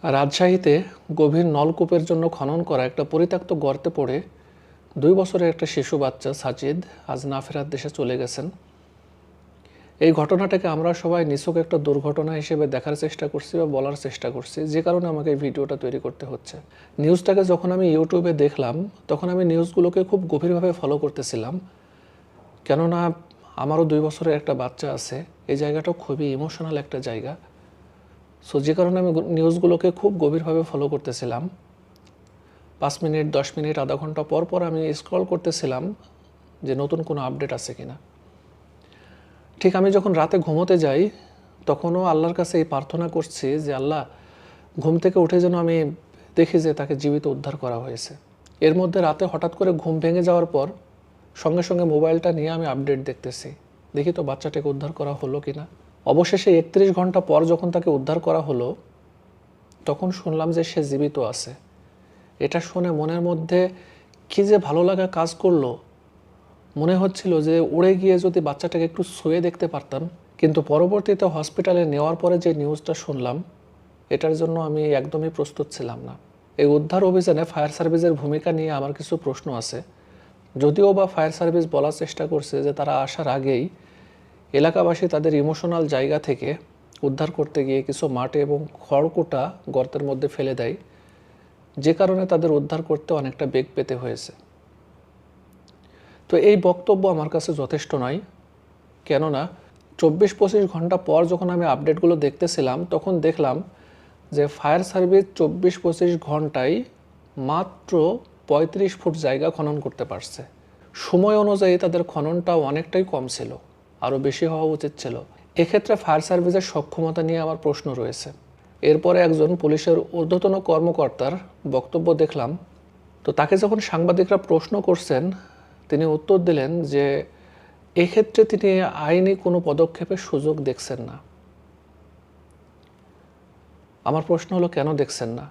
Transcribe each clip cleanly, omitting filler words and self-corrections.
রাজশাহীতে গভীর নলকূপের জন্য খনন করা একটা পরিত্যক্ত গর্তে পড়ে 2 বছরের একটা শিশু বাচ্চা সাজিদ আজ না ফেরার দেশে চলে গেছেন। এই ঘটনাটাকে আমরা সবাই নিছক একটা দুর্ঘটনা হিসেবে দেখার চেষ্টা করছি বা বলার চেষ্টা করছি, যে কারণে আমাকে এই ভিডিওটা তৈরি করতে হচ্ছে। নিউজটাকে যখন আমি ইউটিউবে দেখলাম তখন আমি নিউজগুলোকে খুব গভীরভাবে ফলো করতেছিলাম, কেননা আমারও 2 বছরের একটা বাচ্চা আছে। এই জায়গাটাও খুবই ইমোশনাল একটা জায়গা। সো যে কারণে আমি নিউজগুলোকে খুব গভীরভাবে ফলো করতেছিলাম। 5 মিনিট, 10 মিনিট, আধা ঘন্টা পর পর আমি স্ক্রল করতেছিলাম যে নতুন কোনো আপডেট আছে কিনা। ঠিক আমি যখন রাতে ঘুমোতে যাই তখনও আল্লাহর কাছে এই প্রার্থনা করছি যে আল্লাহ, ঘুম থেকে উঠে যেন আমি দেখি যে তাকে জীবিত উদ্ধার করা হয়েছে। এর মধ্যে রাতে হঠাৎ করে ঘুম ভেঙে যাওয়ার পর সঙ্গে সঙ্গে মোবাইলটা নিয়ে আমি আপডেট দেখতেছি, দেখি তো বাচ্চাটাকে উদ্ধার করা হলো কিনা। অবশেষে 31 ঘন্টা পর যখন তাকে উদ্ধার করা হলো তখন শুনলাম যে সে জীবিত আছে। এটা শুনে মনের মধ্যে কী যে ভালো লাগা কাজ করলো। মনে হচ্ছিল যে উড়ে গিয়ে যদি বাচ্চাটাকে একটু ছুঁয়ে দেখতে পারতাম। কিন্তু পরবর্তীতে হসপিটালে নেওয়ার পরে যে নিউজটা শুনলাম, এটার জন্য আমি একদমই প্রস্তুত ছিলাম না। এই উদ্ধার অভিযানে ফায়ার সার্ভিসের ভূমিকা নিয়ে আমার কিছু প্রশ্ন আছে। যদিও বা ফায়ার সার্ভিস বলার চেষ্টা করছে যে তারা আসার আগেই এলাকাবাসী তাদের ইমোশনাল জায়গা থেকে উদ্ধার করতে গিয়ে কিছু মাটি এবং খড়কুটা গর্তের মধ্যে ফেলে দেয়, যে কারণে তাদের উদ্ধার করতে অনেকটা বেগ পেতে হয়েছে। তো এই বক্তব্য আমার কাছে যথেষ্ট নয়, কেননা 24-25 ঘন্টা পর যখন আমি আপডেটগুলো দেখতেছিলাম তখন দেখলাম যে ফায়ার সার্ভিস 24-25 ঘন্টায় মাত্র 35 ফুট জায়গা খনন করতে পারছে। সময় অনুযায়ী তাদের খননটাও অনেকটাই কম ছিল, আরও বেশি হওয়া উচিত ছিল। এক্ষেত্রে ফায়ার সার্ভিসের সক্ষমতা নিয়ে আমার প্রশ্ন রয়েছে। এরপরে একজন পুলিশের ঊর্ধ্বতন কর্মকর্তার বক্তব্য দেখলাম। তো তাকে যখন সাংবাদিকরা প্রশ্ন করছেন তিনি উত্তর দিলেন যে এক্ষেত্রে তিনি আইনি কোনো পদক্ষেপের সুযোগ দেখছেন না। আমার প্রশ্ন হলো, কেন দেখছেন না?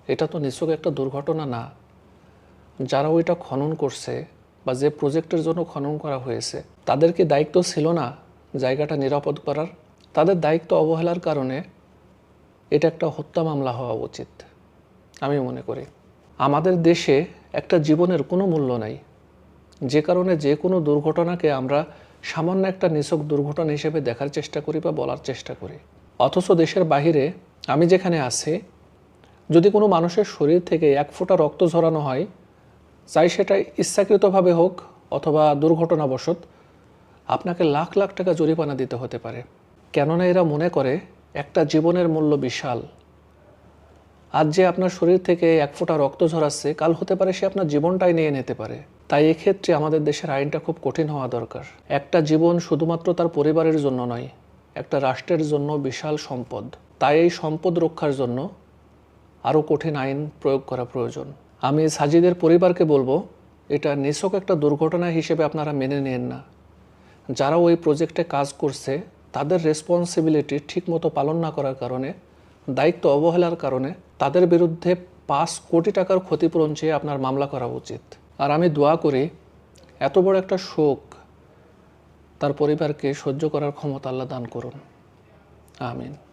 এটা তো নিছক একটা দুর্ঘটনা না। যারা ওইটা খনন করছে বা যে প্রজেক্টের জন্য খনন করা হয়েছে তাদের কি দায়িত্ব ছিল না জায়গাটা নিরাপদ করার? তাদের দায়িত্ব অবহেলার কারণে এটা একটা হত্যা মামলা হওয়া উচিত আমি মনে করি। আমাদের দেশে একটা জীবনের কোনো মূল্য নাই, যে কারণে যে কোনো দুর্ঘটনাকে আমরা সামান্য একটা নিছক দুর্ঘটনা হিসেবে দেখার চেষ্টা করি বা বলার চেষ্টা করি। অথচ দেশের বাহিরে আমি যেখানে আছি, যদি কোনো মানুষের শরীর থেকে 1 ফোঁটা রক্ত ঝরানো হয়, চাই সেটা ইচ্ছাকৃতভাবে হোক অথবা দুর্ঘটনাবশত, আপনাকে লাখ লাখ টাকা জরিমানা দিতে হতে পারে। কেননা এরা মনে করে একটা জীবনের মূল্য বিশাল। আজ যে আপনার শরীর থেকে 1 ফোঁটা রক্ত ঝরাচ্ছে, কাল হতে পারে সে আপনার জীবনটাই নিয়ে নিতে পারে। তাই এক্ষেত্রে আমাদের দেশের আইনটা খুব কঠিন হওয়া দরকার। একটা জীবন শুধুমাত্র তার পরিবারের জন্য নয়, একটা রাষ্ট্রের জন্য বিশাল সম্পদ। তাই এই সম্পদ রক্ষার জন্য আরও কঠিন আইন প্রয়োগ করা প্রয়োজন। আমি সাজিদের পরিবারকে বলবো, এটা নিছক একটা দুর্ঘটনা হিসেবে আপনারা মেনে নেন না। যারা ওই প্রজেক্টে কাজ করছে তাদের রেসপন্সিবিলিটি ঠিকমতো পালন না করার কারণে, দায়িত্ব অবহেলার কারণে তাদের বিরুদ্ধে 5 কোটি টাকার ক্ষতিপূরণ চেয়ে আপনার মামলা করা উচিত। আর আমি দোয়া করি এত বড় একটা শোক তার পরিবারকে সহ্য করার ক্ষমতা আল্লাহ দান করুন। আমিন।